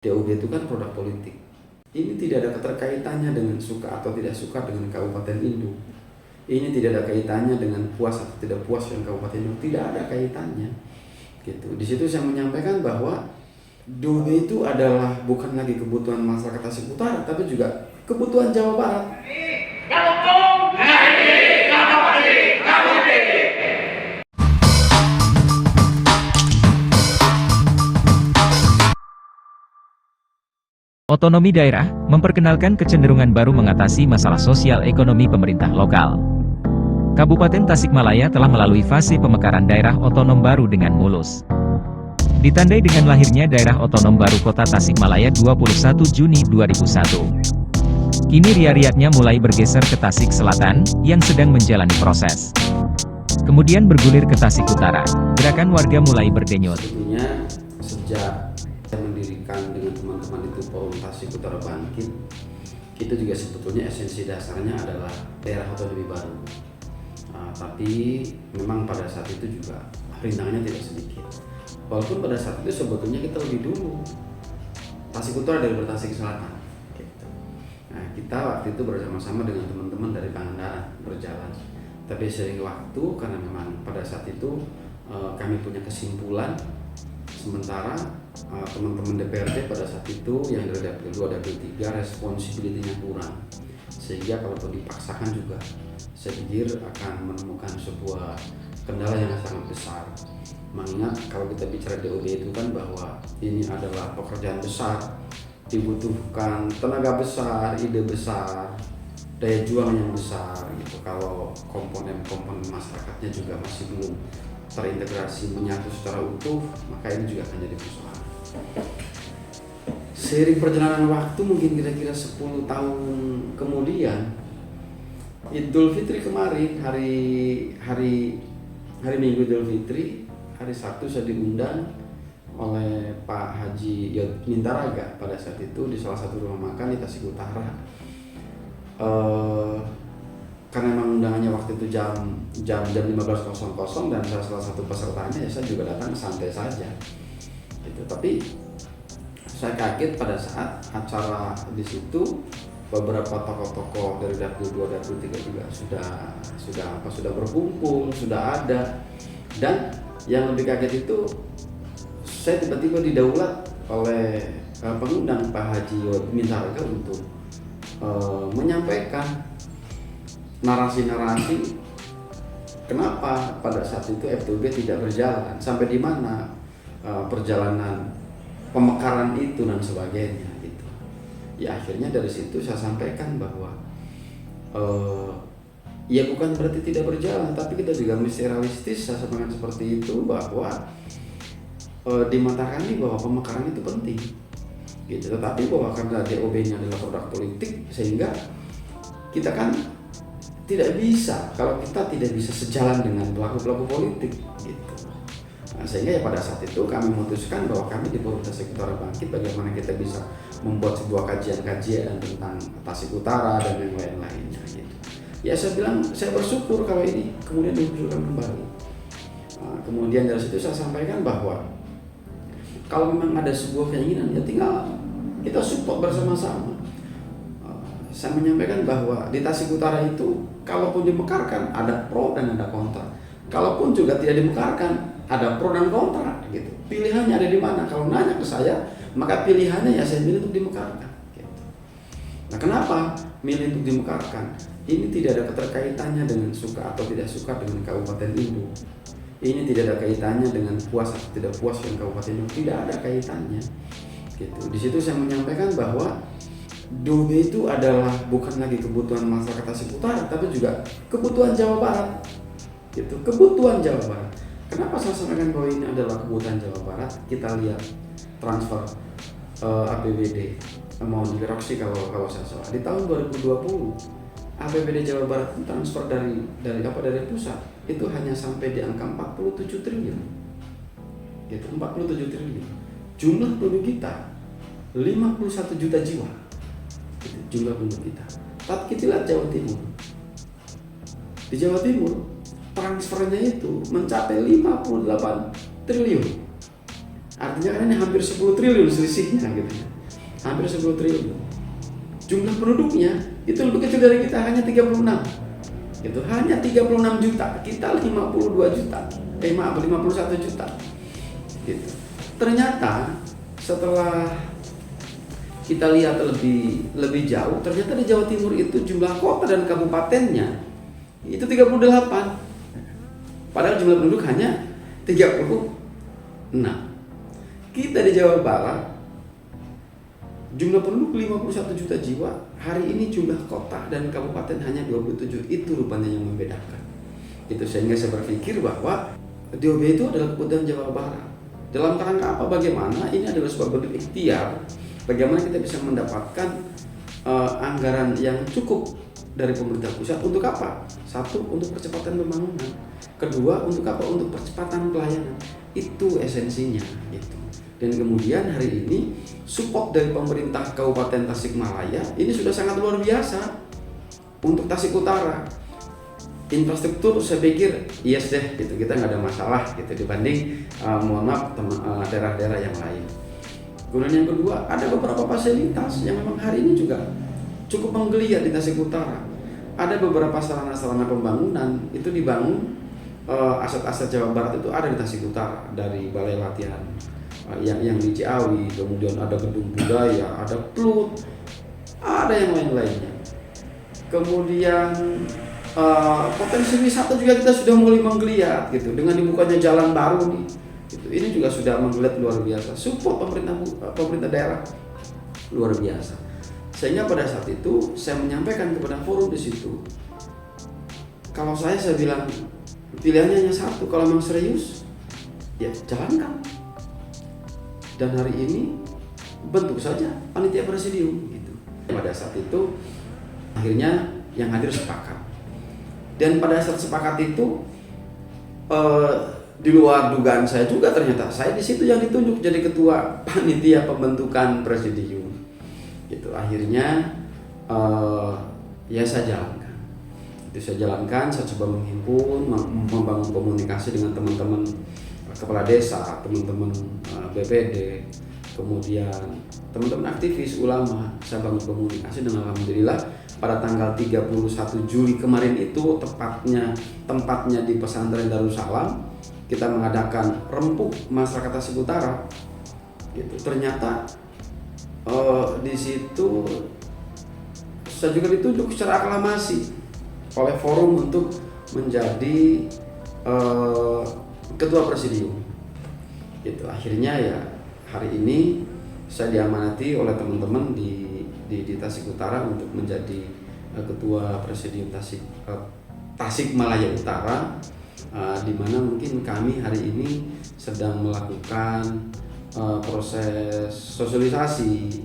DOB itu kan produk politik. Ini tidak ada keterkaitannya dengan suka atau tidak suka dengan Kabupaten Induk. Ini tidak ada kaitannya dengan puas atau tidak puas dengan Kabupaten Induk. Tidak ada kaitannya. Gitu. Di situ saya menyampaikan bahwa DOB itu adalah bukan lagi kebutuhan masyarakat Tasik Utara, tapi juga kebutuhan Jawa Barat. Otonomi daerah memperkenalkan kecenderungan baru mengatasi masalah sosial ekonomi pemerintah lokal. Kabupaten Tasikmalaya telah melalui fase pemekaran daerah otonom baru dengan mulus. Ditandai dengan lahirnya daerah otonom baru Kota Tasikmalaya 21 Juni 2001. Kini riak-riaknya mulai bergeser ke Tasik Selatan, yang sedang menjalani proses. Kemudian bergulir ke Tasik Utara, gerakan warga mulai berdenyut. Tentunya sejak saya mendirikan dengan teman-teman itu Forum Tasik Utara Bangkit, itu juga sebetulnya esensi dasarnya adalah daerah otonomi baru. Tapi memang pada saat itu juga rintangannya tidak sedikit. Walaupun pada saat itu sebetulnya kita lebih dulu Tasik Utara daripada Tasik Selatan. Gitu. Nah, kita waktu itu bersama-sama dengan teman-teman dari Pangandaran berjalan. Tapi sering waktu karena memang pada saat itu kami punya kesimpulan, sementara teman-teman DPRD pada saat itu yang dari Dapil 2, Dapil 3 responsibility-nya kurang, sehingga kalau dipaksakan juga saya pikir akan menemukan sebuah kendala yang sangat besar. Mengingat kalau kita bicara DOB itu kan bahwa ini adalah pekerjaan besar, dibutuhkan tenaga besar, ide besar, daya juang yang besar gitu. Kalau komponen-komponen masyarakatnya juga masih belum terintegrasi menyatu secara utuh, maka ini juga akan jadi persoalan. Seiring perjalanan waktu mungkin kira-kira 10 tahun kemudian, Idul Fitri kemarin, hari Minggu Idul Fitri, hari Sabtu saya diundang oleh Pak Haji Mintaraga pada saat itu di salah satu rumah makan di Tasik Utara. Karena memang undangannya waktu itu jam 15.00 dan saya salah satu pesertanya, ya saya juga datang santai saja gitu. Tapi saya kaget pada saat acara di situ beberapa tokoh-tokoh dari Dapil 2, Dapil 3 juga sudah berkumpul, sudah ada. Dan yang lebih kaget itu saya tiba-tiba didaulat oleh pengundang Pak Haji Mintaraga untuk menyampaikan narasi-narasi kenapa pada saat itu F2B tidak berjalan, sampai di mana perjalanan pemekaran itu dan sebagainya gitu. Ya akhirnya dari situ saya sampaikan bahwa ya bukan berarti tidak berjalan, tapi kita juga mesti realistis. Saya sampaikan seperti itu bahwa di mata kami bahwa pemekaran itu penting gitu. Tetapi bahwa karena DOB-nya adalah produk politik, sehingga kita kan tidak bisa, kalau kita tidak bisa sejalan dengan pelaku-pelaku politik gitu. Nah, sehingga ya pada saat itu kami memutuskan bahwa kami di Forum Tasik Utara Bangkit, bagaimana kita bisa membuat sebuah kajian-kajian tentang Tasik Utara dan yang lain-lainnya gitu. Ya saya bilang saya bersyukur kalau ini kemudian dimunculkan kembali. Kemudian dari situ saya sampaikan bahwa kalau memang ada sebuah keinginan, ya tinggal kita support bersama-sama. Saya menyampaikan bahwa di Tasik Utara itu kalaupun dimekarkan ada pro dan ada kontra. Kalaupun juga tidak dimekarkan ada pro dan kontra gitu. Pilihannya ada di mana? Kalau nanya ke saya, maka pilihannya ya saya milih untuk dimekarkan gitu. Nah, kenapa milih untuk dimekarkan? Ini tidak ada keterkaitannya dengan suka atau tidak suka dengan Kabupaten Induk. Ini tidak ada kaitannya dengan puas atau tidak puas dengan Kabupaten Induk. Tidak ada kaitannya gitu. Di situ saya menyampaikan bahwa DOB itu adalah bukan lagi kebutuhan masyarakat Tasik Utara, tapi juga kebutuhan Jawa Barat gitu. Kebutuhan Jawa Barat. Kenapa saya sampaikan bahwa ini adalah kebutuhan Jawa Barat? Kita lihat transfer APBD, mohon dikoreksi kalau saya salah. Di tahun 2020 APBD Jawa Barat transfer dari pusat itu hanya sampai di angka 47 triliun. Gitu, 47 triliun. Jumlah penduduk kita 51 juta jiwa. Gitu, jumlah penduduk kita. Tapi kita lihat Jawa Timur. Di Jawa Timur transfernya itu mencapai 58 triliun. Artinya kan ini hampir 10 triliun selisihnya gitu ya. Hampir 10 triliun. Jumlah penduduknya itu lebih kecil dari kita, hanya 36. Gitu, hanya 36 juta. Kita 52 juta. 51 juta. Gitu. Ternyata setelah kita lihat lebih jauh, ternyata di Jawa Timur itu jumlah kota dan kabupatennya itu 38. Padahal jumlah penduduk hanya 36. Kita di Jawa Barat jumlah penduduk 51 juta jiwa. Hari ini jumlah kota dan kabupaten hanya 27. Itu rupanya yang membedakan. Itu sehingga saya berpikir bahwa DOB itu adalah kebutuhan Jawa Barat. Dalam kerangka apa? Bagaimana? Ini adalah sebuah bentuk ikhtiar. Bagaimana kita bisa mendapatkan anggaran yang cukup dari pemerintah pusat untuk apa? Satu, untuk percepatan pembangunan. Kedua, untuk apa? Untuk percepatan pelayanan. Itu esensinya gitu. Dan kemudian hari ini support dari pemerintah Kabupaten Tasikmalaya ini sudah sangat luar biasa untuk Tasik Utara. Infrastruktur saya pikir yes deh gitu, kita nggak ada masalah gitu dibanding daerah-daerah yang lain. Kemudian yang kedua, ada beberapa fasilitas yang memang hari ini juga cukup menggeliat di Tasik Utara. Ada beberapa sarana-sarana pembangunan itu dibangun, aset-aset Jawa Barat itu ada di Tasik Utara, dari balai latihan yang di Ciawi, kemudian ada gedung budaya, ada PLUT, ada yang lain-lainnya. Kemudian potensi wisata juga kita sudah mulai menggeliat gitu dengan dibukanya jalan baru nih. Gitu. Ini juga sudah menggeliat luar biasa. Support pemerintah daerah luar biasa. Sehingga pada saat itu saya menyampaikan kepada forum di situ, kalau saya bilang pilihannya hanya satu, kalau memang serius ya jalankan. Dan hari ini bentuk saja panitia presidium gitu. Pada saat itu akhirnya yang hadir sepakat. Dan pada saat sepakat itu di luar dugaan saya juga, ternyata saya di situ yang ditunjuk jadi ketua panitia pembentukan presidium. Gitu. Akhirnya ya saya jalankan. Itu saya jalankan, saya coba menghimpun, membangun komunikasi dengan teman-teman kepala desa, teman-teman BPD, kemudian teman-teman aktivis ulama. Saya bangun komunikasi dan alhamdulillah pada tanggal 31 Juli kemarin itu tempatnya di Pesantren Darussalam, kita mengadakan rempuk masyarakat Tasik Utara. Gitu. Ternyata di situ saya juga ditunjuk secara aklamasi oleh forum untuk menjadi ketua presidium. Gitu. Akhirnya ya hari ini saya diamanati oleh teman-teman di Tasik Utara untuk menjadi ketua presidium Tasikmalaya Utara, di mana mungkin kami hari ini sedang melakukan proses sosialisasi,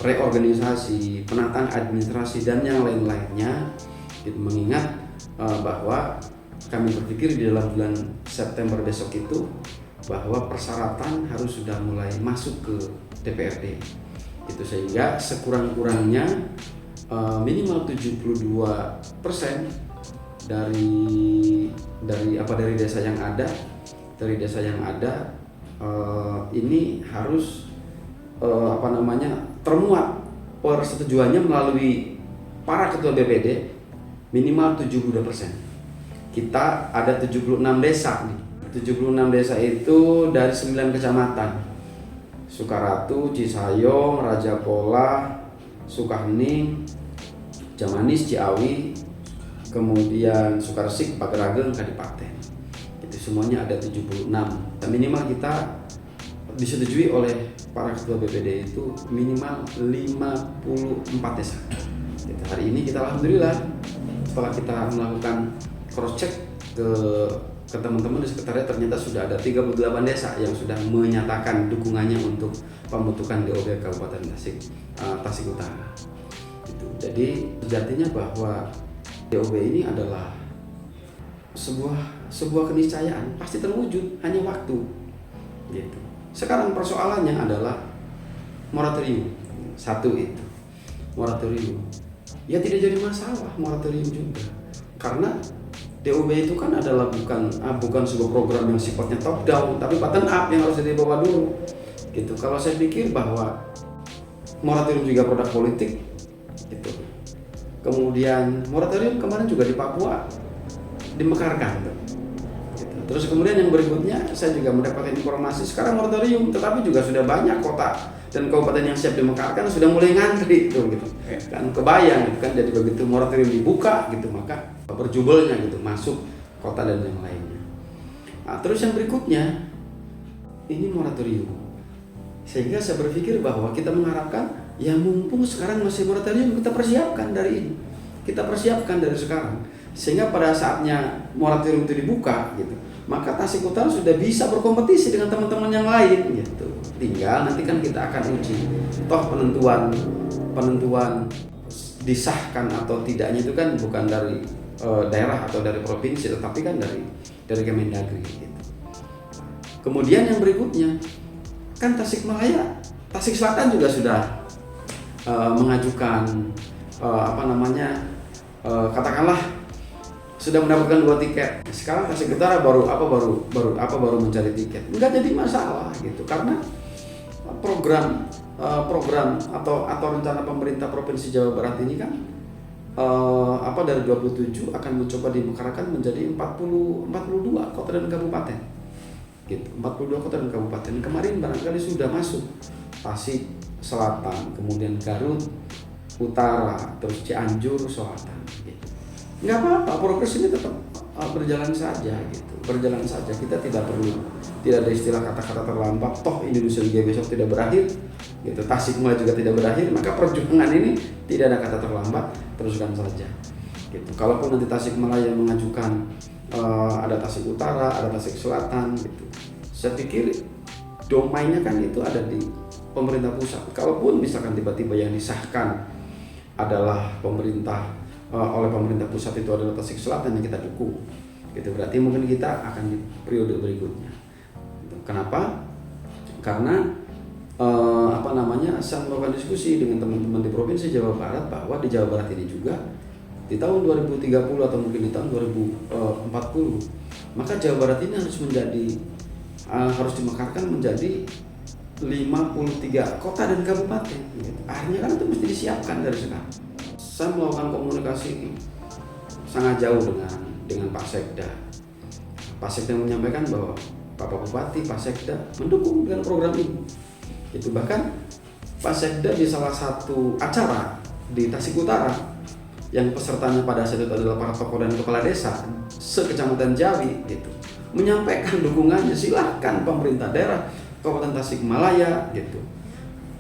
reorganisasi, penataan administrasi dan yang lain-lainnya. Gitu. Mengingat bahwa kami berpikir di dalam bulan September besok itu bahwa persyaratan harus sudah mulai masuk ke DPRD. Itu sehingga sekurang-kurangnya minimal 72% dari desa yang ada ini harus termuat persetujuannya melalui para ketua BPD minimal 72%. Kita ada 76 desa nih. 76 desa itu dari 9 kecamatan. Sukaratu, Cisayong, Rajapola, Sukahening, Jamanis, Ciawi, kemudian Sukarsik, Pagerageng, Kadipaten. Itu semuanya ada 76. Dan minimal kita disetujui oleh para ketua BPD itu minimal 54 desa. Gitu. Hari ini kita alhamdulillah setelah kita melakukan cross check ke teman-teman di sekretariat, ternyata sudah ada 38 desa yang sudah menyatakan dukungannya untuk pembentukan DOB Kabupaten Tasik Utara. Gitu. Jadi sejatinya bahwa DOB ini adalah sebuah keniscayaan, pasti terwujud, hanya waktu. Gitu. Sekarang persoalannya adalah moratorium. Satu itu moratorium. Ya tidak jadi masalah moratorium juga, karena DOB itu kan adalah bukan sebuah program yang sifatnya top down, tapi bottom up yang harus dibawa dulu. Gitu. Kalau saya pikir bahwa moratorium juga produk politik, gitu. Kemudian moratorium kemarin juga di Papua dimekarkan. Gitu. Terus kemudian yang berikutnya saya juga mendapatkan informasi sekarang moratorium, tetapi juga sudah banyak kota dan kabupaten yang siap dimekarkan sudah mulai ngantri gitu. Kan kebayang gitu kan, jadi begitu moratorium dibuka gitu maka berjubelnya gitu masuk kota dan yang lainnya. Nah, terus yang berikutnya ini moratorium. Sehingga saya berpikir bahwa kita mengharapkan ya mumpung sekarang masih moratorium, kita persiapkan dari ini. Kita persiapkan dari sekarang. Sehingga pada saatnya moratorium itu dibuka gitu, maka Tasik Utara sudah bisa berkompetisi dengan teman-teman yang lain gitu. Tinggal nanti kan kita akan uji. Toh penentuan disahkan atau tidaknya itu kan bukan dari daerah atau dari provinsi, tetapi kan dari Kemendagri gitu. Kemudian yang berikutnya kan Tasik Selatan juga sudah mengajukan katakanlah sudah mendapatkan 2 tiket. Sekarang Tasik Utara baru mencari tiket. Enggak jadi masalah gitu karena program atau rencana pemerintah Provinsi Jawa Barat ini kan dari 27 akan mencoba dimekarkan menjadi 42 kota dan kabupaten. Gitu. 42 kota dan kabupaten. Kemarin barangkali sudah masuk Tasik Selatan, kemudian Garut Utara, terus Cianjur Selatan gitu. Nggak apa-apa, progres ini tetap berjalan saja gitu. Berjalan saja. Kita tidak ada istilah kata-kata terlambat. Toh Indonesia Liga besok tidak berakhir gitu. Tasikmalaya juga tidak berakhir, maka perjuangan ini tidak ada kata terlambat, teruskan saja. Gitu. Kalaupun nanti Tasikmalaya mengajukan ada Tasik Utara, ada Tasik Selatan gitu. Saya pikir domainnya kan itu ada di pemerintah pusat. Kalaupun misalkan tiba-tiba yang disahkan adalah oleh pemerintah pusat itu adalah Tasik Selatan yang kita dukung. Gitu. Berarti mungkin kita akan di periode berikutnya. Gitu. Kenapa? Karena saya melakukan diskusi dengan teman-teman di Provinsi Jawa Barat bahwa di Jawa Barat ini juga di tahun 2030 atau mungkin di tahun 2040 maka Jawa Barat ini harus dimekarkan menjadi 53 kota dan kabupaten gitu. Akhirnya kan itu mesti disiapkan dari sekarang. Saya melakukan komunikasi sangat jauh dengan Pak Sekda. Pak Sekda menyampaikan bahwa Bapak Bupati, Pak Sekda mendukung dengan program ini. Itu bahkan Pak Sekda di salah satu acara di Tasik Utara yang pesertanya pada saat itu adalah para tokoh dan kepala desa se-Kecamatan Jawi gitu, menyampaikan dukungannya. Silahkan pemerintah daerah Kabupaten Tasikmalaya gitu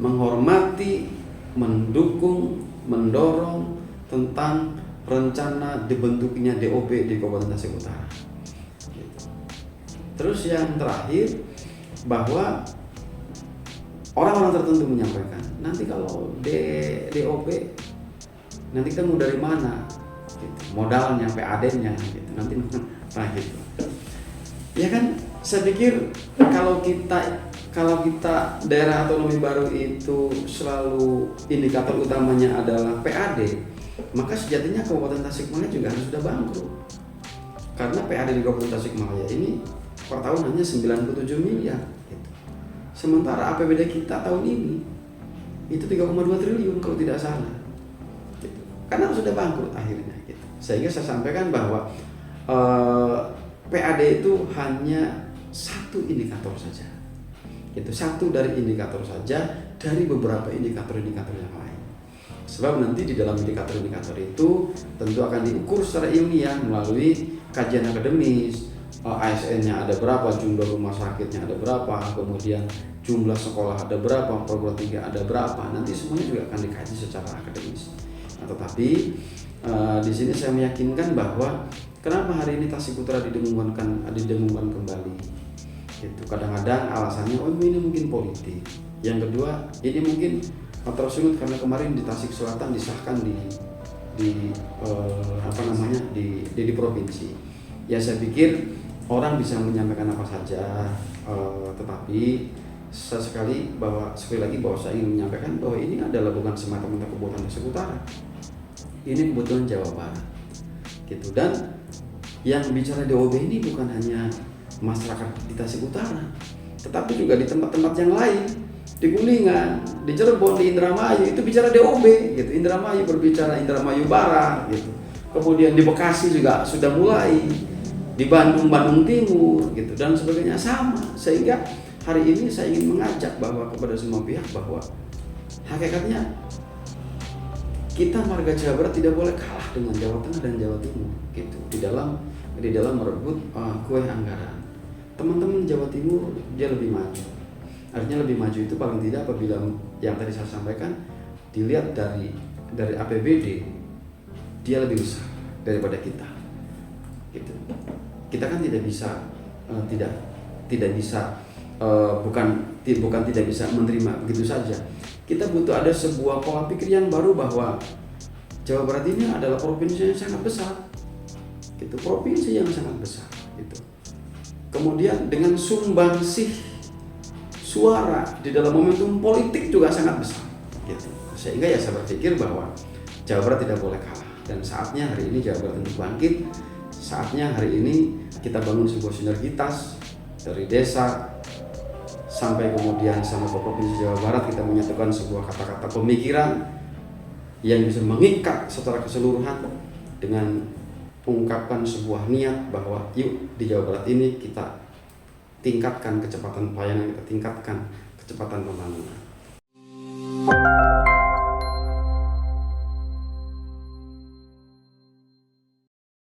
menghormati, mendukung, mendorong tentang rencana dibentuknya DOB di Kabupaten Tasik Utara gitu. Terus yang terakhir bahwa orang-orang tertentu menyampaikan nanti kalau DOB nanti kita mau dari mana gitu. Modalnya, PAD-nya gitu. Nanti gitu. Ya kan, saya pikir kalau kita daerah otonomi baru itu selalu indikator utamanya adalah PAD, maka sejatinya Kabupaten Tasikmalaya juga harus sudah bangkrut. Karena PAD di Kabupaten Tasikmalaya ini per tahun hanya 97 miliar gitu. Sementara APBD kita tahun ini itu 3,2 triliun kalau tidak salah. Gitu. Karena sudah bangkrut akhirnya gitu. Sehingga saya sampaikan bahwa PAD itu hanya satu indikator saja. Itu satu dari indikator saja dari beberapa indikator-indikator yang lain. Sebab nanti di dalam indikator-indikator itu tentu akan diukur secara ilmiah melalui kajian akademis. ASN-nya ada berapa, jumlah rumah sakitnya ada berapa, kemudian jumlah sekolah ada berapa, perguruan tinggi ada berapa. Nanti semuanya juga akan dikaji secara akademis. Nah, tetapi di sini saya meyakinkan bahwa kenapa hari ini Tasik Utara didengungkan kembali. Itu kadang-kadang alasannya ini mungkin politik. Yang kedua, ini mungkin tersudut karena kemarin di Tasik Selatan disahkan di provinsi. Ya saya pikir orang bisa menyampaikan apa saja, tetapi sekali lagi bahwa saya ingin menyampaikan bahwa ini adalah bukan semata-mata kebutuhan Tasik Utara. Ini kebutuhan Jawa Barat. Gitu. Dan yang bicara DOB ini bukan hanya masyarakat di Tasik Utara, tetapi juga di tempat-tempat yang lain, di Kuningan, di Cirebon, di Indramayu itu bicara DOB gitu. Indramayu berbicara Indramayu Barat gitu. Kemudian di Bekasi juga sudah mulai, di Bandung, Bandung Timur gitu dan sebagainya sama. Sehingga hari ini saya ingin mengajak bahwa kepada semua pihak bahwa hakikatnya kita Marga Jawa Barat tidak boleh kalah dengan Jawa Tengah dan Jawa Timur gitu di dalam merebut kue anggaran. Teman-teman Jawa Timur dia lebih maju. Artinya lebih maju itu paling tidak apabila yang tadi saya sampaikan dilihat dari APBD dia lebih besar daripada kita. Gitu. Kita kan tidak bisa bukan tidak bisa menerima begitu saja. Kita butuh ada sebuah pola pikir yang baru bahwa Jawa Barat ini adalah provinsi yang sangat besar. Gitu, provinsi yang sangat besar gitu. Kemudian dengan sumbangsih suara di dalam momentum politik juga sangat besar gitu. Sehingga ya saya berpikir bahwa Jawa Barat tidak boleh kalah dan saatnya hari ini Jawa Barat untuk bangkit. Saatnya hari ini kita bangun sebuah sinergitas dari desa sampai kemudian sampai ke Provinsi Jawa Barat, kita menyatukan sebuah kata-kata pemikiran yang bisa mengikat secara keseluruhan dengan mengungkapkan sebuah niat bahwa yuk di Jawa Barat ini kita tingkatkan kecepatan pelayanan, kita tingkatkan kecepatan pembangunan.